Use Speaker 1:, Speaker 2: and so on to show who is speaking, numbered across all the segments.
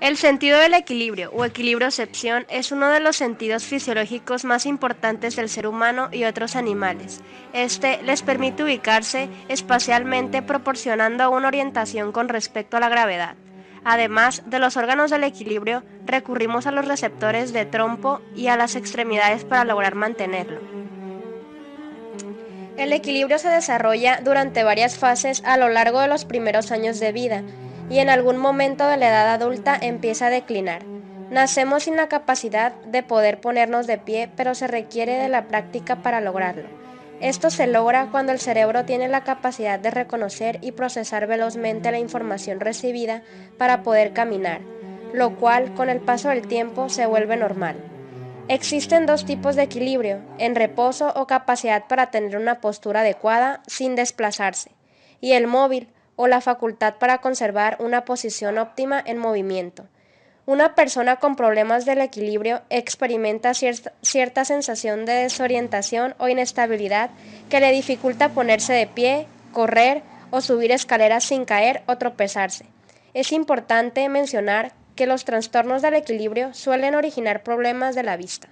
Speaker 1: El sentido del equilibrio o equilibriocepción es uno de los sentidos fisiológicos más importantes del ser humano y otros animales. Este les permite ubicarse espacialmente proporcionando una orientación con respecto a la gravedad. Además de los órganos del equilibrio, recurrimos a los receptores de trompo y a las extremidades para lograr mantenerlo. El equilibrio se desarrolla durante varias fases a lo largo de los primeros años de vida y en algún momento de la edad adulta empieza a declinar. Nacemos sin la capacidad de poder ponernos de pie, pero se requiere de la práctica para lograrlo. Esto se logra cuando el cerebro tiene la capacidad de reconocer y procesar velozmente la información recibida para poder caminar, lo cual con el paso del tiempo se vuelve normal. Existen dos tipos de equilibrio, en reposo o capacidad para tener una postura adecuada sin desplazarse, y el móvil o la facultad para conservar una posición óptima en movimiento. Una persona con problemas del equilibrio experimenta cierta sensación de desorientación o inestabilidad que le dificulta ponerse de pie, correr o subir escaleras sin caer o tropezarse. Es importante mencionar que los trastornos del equilibrio suelen originar problemas de la vista.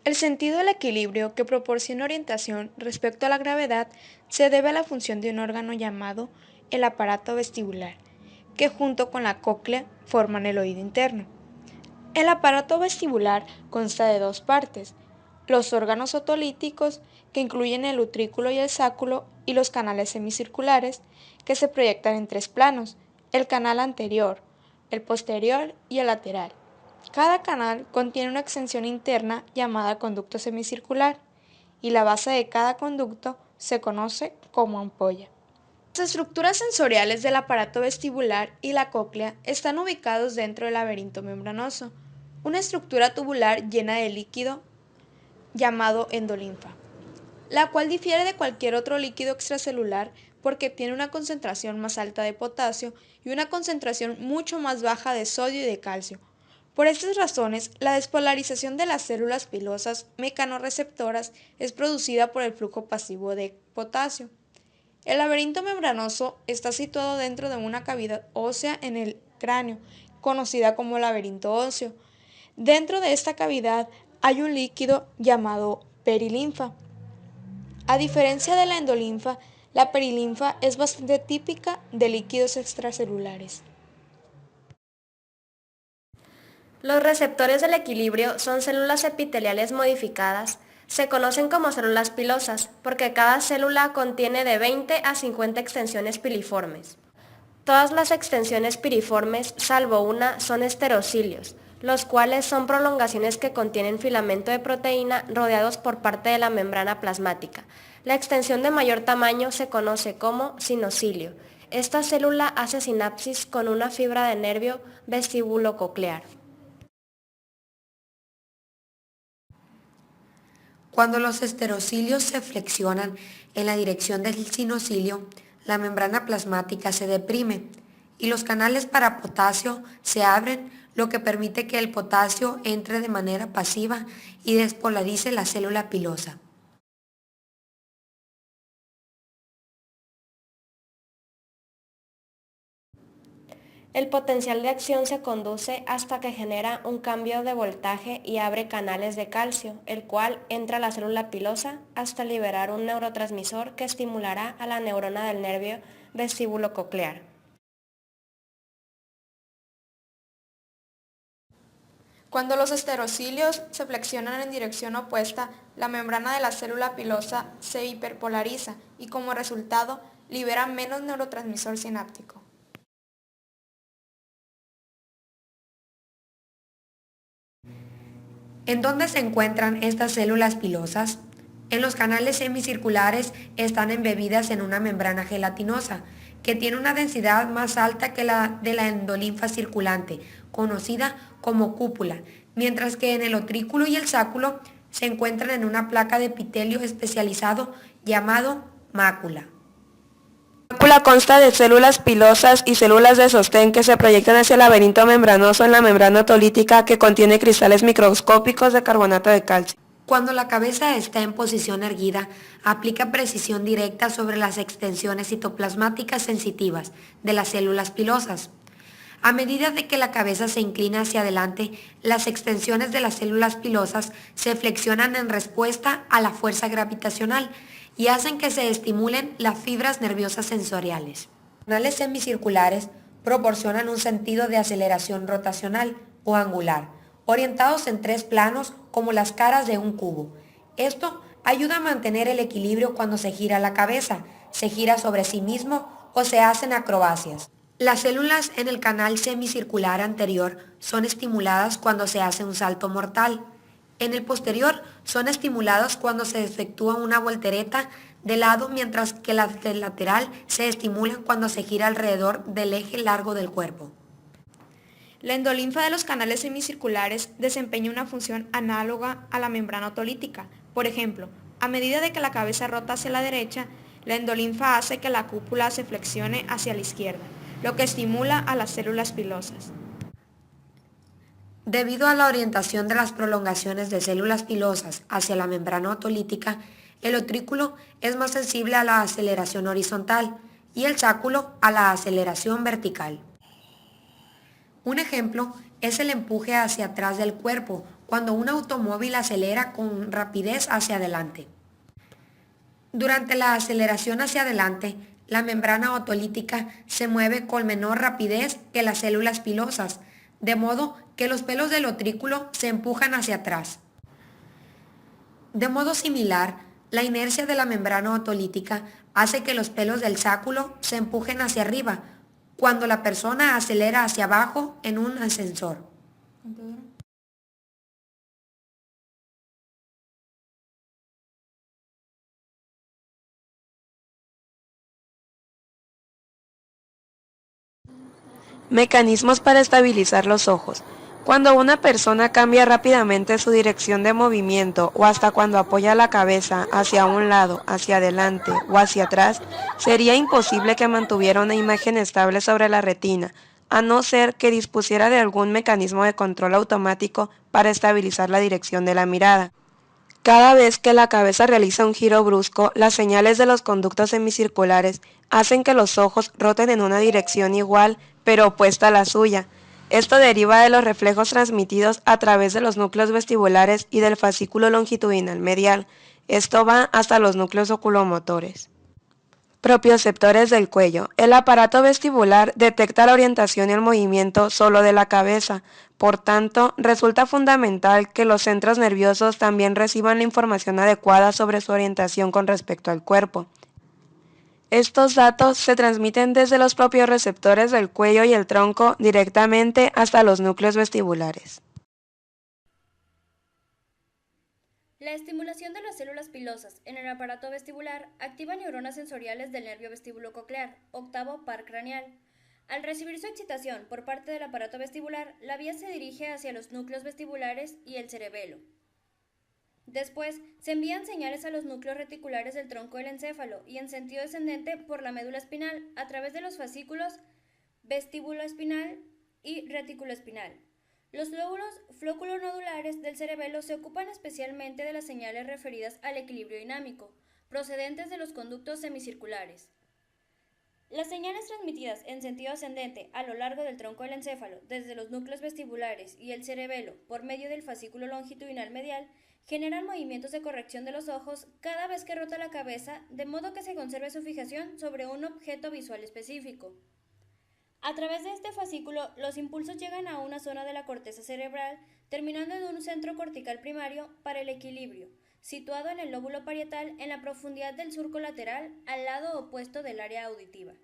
Speaker 2: El sentido del equilibrio que proporciona orientación respecto a la gravedad se debe a la función de un órgano llamado el aparato vestibular, que junto con la cóclea forman el oído interno. El aparato vestibular consta de dos partes: los órganos otolíticos, que incluyen el utrículo y el sáculo, y los canales semicirculares, que se proyectan en tres planos: el canal anterior, el posterior y el lateral. Cada canal contiene una extensión interna llamada conducto semicircular, y la base de cada conducto se conoce como ampolla. Las estructuras sensoriales del aparato vestibular y la cóclea están ubicados dentro del laberinto membranoso, una estructura tubular llena de líquido llamado endolinfa, la cual difiere de cualquier otro líquido extracelular porque tiene una concentración más alta de potasio y una concentración mucho más baja de sodio y de calcio. Por estas razones, la despolarización de las células pilosas mecanorreceptoras es producida por el flujo pasivo de potasio. El laberinto membranoso está situado dentro de una cavidad ósea en el cráneo, conocida como laberinto óseo. Dentro de esta cavidad hay un líquido llamado perilinfa. A diferencia de la endolinfa, la perilinfa es bastante típica de líquidos extracelulares.
Speaker 1: Los receptores del equilibrio son células epiteliales modificadas. Se conocen como células pilosas porque cada célula contiene de 20 a 50 extensiones piliformes. Todas las extensiones piriformes, salvo una, son esterocilios, los cuales son prolongaciones que contienen filamento de proteína rodeados por parte de la membrana plasmática. La extensión de mayor tamaño se conoce como sinocilio. Esta célula hace sinapsis con una fibra de nervio vestíbulo-coclear.
Speaker 3: Cuando los esterocilios se flexionan en la dirección del sinocilio, la membrana plasmática se deprime y los canales para potasio se abren, lo que permite que el potasio entre de manera pasiva y despolarice la célula pilosa.
Speaker 1: El potencial de acción se conduce hasta que genera un cambio de voltaje y abre canales de calcio, el cual entra a la célula pilosa hasta liberar un neurotransmisor que estimulará a la neurona del nervio vestíbulo-coclear.
Speaker 2: Cuando los esterocilios se flexionan en dirección opuesta, la membrana de la célula pilosa se hiperpolariza y como resultado libera menos neurotransmisor sináptico.
Speaker 3: ¿En dónde se encuentran estas células pilosas? En los canales semicirculares están embebidas en una membrana gelatinosa, que tiene una densidad más alta que la de la endolinfa circulante, conocida como cúpula, mientras que en el utrículo y el sáculo se encuentran en una placa de epitelio especializado llamado mácula.
Speaker 4: La mácula consta de células pilosas y células de sostén que se proyectan hacia el laberinto membranoso en la membrana otolítica que contiene cristales microscópicos de carbonato de calcio.
Speaker 3: Cuando la cabeza está en posición erguida, aplica precisión directa sobre las extensiones citoplasmáticas sensitivas de las células pilosas. A medida de que la cabeza se inclina hacia adelante, las extensiones de las células pilosas se flexionan en respuesta a la fuerza gravitacional y hacen que se estimulen las fibras nerviosas sensoriales. Los canales semicirculares proporcionan un sentido de aceleración rotacional o angular, orientados en tres planos como las caras de un cubo. Esto ayuda a mantener el equilibrio cuando se gira la cabeza, se gira sobre sí mismo o se hacen acrobacias. Las células en el canal semicircular anterior son estimuladas cuando se hace un salto mortal. En el posterior son estimulados cuando se efectúa una voltereta de lado, mientras que las del lateral se estimulan cuando se gira alrededor del eje largo del cuerpo.
Speaker 2: La endolinfa de los canales semicirculares desempeña una función análoga a la membrana otolítica. Por ejemplo, a medida de que la cabeza rota hacia la derecha, la endolinfa hace que la cúpula se flexione hacia la izquierda, lo que estimula a las células pilosas.
Speaker 3: Debido a la orientación de las prolongaciones de células pilosas hacia la membrana otolítica, el utrículo es más sensible a la aceleración horizontal y el sáculo a la aceleración vertical. Un ejemplo es el empuje hacia atrás del cuerpo, cuando un automóvil acelera con rapidez hacia adelante. Durante la aceleración hacia adelante, la membrana otolítica se mueve con menor rapidez que las células pilosas, de modo que los pelos del utrículo se empujan hacia atrás. De modo similar, la inercia de la membrana otolítica hace que los pelos del sáculo se empujen hacia arriba, cuando la persona acelera hacia abajo en un ascensor.
Speaker 4: Mecanismos para estabilizar los ojos. Cuando una persona cambia rápidamente su dirección de movimiento o hasta cuando apoya la cabeza hacia un lado, hacia adelante o hacia atrás, sería imposible que mantuviera una imagen estable sobre la retina, a no ser que dispusiera de algún mecanismo de control automático para estabilizar la dirección de la mirada. Cada vez que la cabeza realiza un giro brusco, las señales de los conductos semicirculares hacen que los ojos roten en una dirección igual, pero opuesta a la suya. Esto deriva de los reflejos transmitidos a través de los núcleos vestibulares y del fascículo longitudinal medial. Esto va hasta los núcleos oculomotores. Propioceptores del cuello. El aparato vestibular detecta la orientación y el movimiento solo de la cabeza. Por tanto, resulta fundamental que los centros nerviosos también reciban la información adecuada sobre su orientación con respecto al cuerpo. Estos datos se transmiten desde los propioreceptores del cuello y el tronco directamente hasta los núcleos vestibulares.
Speaker 5: La estimulación de las células pilosas en el aparato vestibular activa neuronas sensoriales del nervio vestibulococlear, octavo par craneal. Al recibir su excitación por parte del aparato vestibular, la vía se dirige hacia los núcleos vestibulares y el cerebelo. Después, se envían señales a los núcleos reticulares del tronco del encéfalo y en sentido descendente por la médula espinal a través de los fascículos vestíbulo-espinal y reticuloespinal. Los lóbulos flóculo-nodulares del cerebelo se ocupan especialmente de las señales referidas al equilibrio dinámico, procedentes de los conductos semicirculares. Las señales transmitidas en sentido ascendente a lo largo del tronco del encéfalo, desde los núcleos vestibulares y el cerebelo, por medio del fascículo longitudinal medial, generan movimientos de corrección de los ojos cada vez que rota la cabeza, de modo que se conserve su fijación sobre un objeto visual específico. A través de este fascículo, los impulsos llegan a una zona de la corteza cerebral, terminando en un centro cortical primario para el equilibrio, situado en el lóbulo parietal en la profundidad del surco lateral, al lado opuesto del área auditiva.